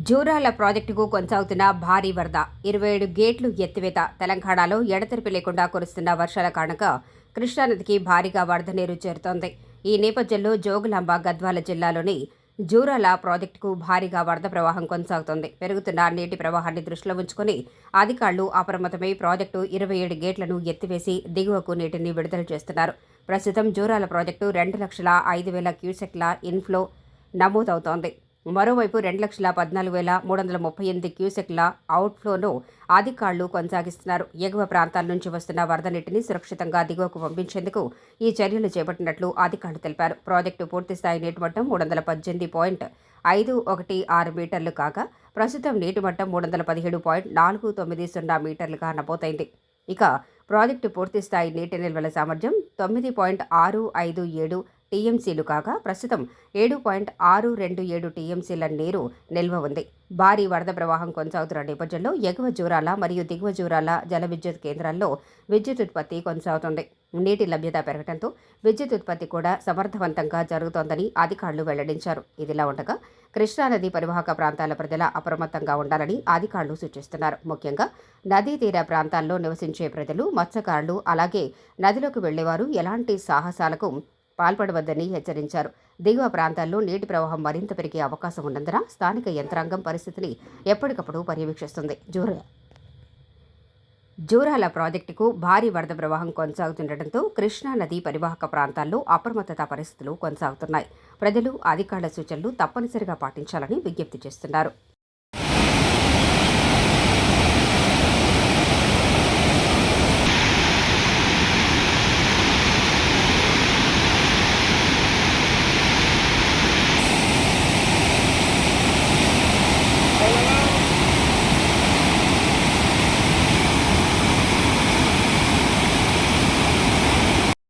జూరాల ప్రాజెక్టుకు కొనసాగుతున్న భారీ వరద 27 గేట్లు ఎత్తివేత తెలంగాణలో ఎడతెరిపి లేకుండా కురుస్తున్న వర్షాల కారణంగా కృష్ణానదికి భారీగా వరద నీరు చేరుతోంది. ఈ నేపథ్యంలో జోగులాంబ గద్వాల జిల్లాలోని జూరాల ప్రాజెక్టుకు భారీగా వరద ప్రవాహం కొనసాగుతోంది. పెరుగుతున్న నీటి ప్రవాహాన్ని దృష్టిలో ఉంచుకుని అధికారులు అప్రమత్తమై ప్రాజెక్టు 27 గేట్లను ఎత్తివేసి దిగువకు నీటిని విడుదల చేస్తున్నారు. ప్రస్తుతం జూరాల ప్రాజెక్టు 2,05,000 క్యూసెక్ల ఇన్ఫ్లో నమోదవుతోంది. మరోవైపు 2,14,338 క్యూసెక్ల అవుట్ఫ్లోను అధికారులు కొనసాగిస్తున్నారు. ఎగువ ప్రాంతాల నుంచి వస్తున్న వరద నీటిని సురక్షితంగా దిగువకు పంపించేందుకు ఈ చర్యలు చేపట్టినట్లు అధికారులు తెలిపారు. ప్రాజెక్టు పూర్తిస్థాయి నీటిమట్టం 318.516 మీటర్లు కాగా ప్రస్తుతం నీటిమట్టం 317.490 మీటర్లుగా నమోదైంది. ఇక ప్రాజెక్టు పూర్తిస్థాయి నీటి నిల్వల సామర్థ్యం 9.657 టీఎంసీలు కాగా ప్రస్తుతం 7.627 టీఎంసీల నీరు నిల్వ ఉంది. భారీ వరద ప్రవాహం కొనసాగుతున్న నేపథ్యంలో ఎగువ జూరాల మరియు దిగువ జూరాల జల విద్యుత్ కేంద్రాల్లో విద్యుత్ ఉత్పత్తి కొనసాగుతోంది. నీటి లభ్యత పెరగడంతో విద్యుత్ ఉత్పత్తి కూడా సమర్థవంతంగా జరుగుతోందని అధికారులు వెల్లడించారు. ఇదిలా ఉండగా కృష్ణానది పరివాహక ప్రాంతాల ప్రజల అప్రమత్తంగా ఉండాలని అధికారులు సూచిస్తున్నారు. ముఖ్యంగా నదీ తీర ప్రాంతాల్లో నివసించే ప్రజలు, మత్స్యకారులు, అలాగే నదిలోకి వెళ్లేవారు ఎలాంటి సాహసాలకు పాల్పడవద్దని హెచ్చరించారు. దిగువ ప్రాంతాల్లో నీటి ప్రవాహం మరింత పెరిగే అవకాశం ఉన్నందున స్థానిక యంత్రాంగం పరిస్థితిని ఎప్పటికప్పుడు పర్యవేక్షిస్తుంది. జూరాల ప్రాజెక్టుకు భారీ వరద ప్రవాహం కొనసాగుతుండటంతో కృష్ణానది పరివాహక ప్రాంతాల్లో అప్రమత్తత పరిస్థితులు కొనసాగుతున్నాయి. ప్రజలు అధికారుల సూచనలు తప్పనిసరిగా పాటించాలని విజ్ఞప్తి చేస్తున్నారు.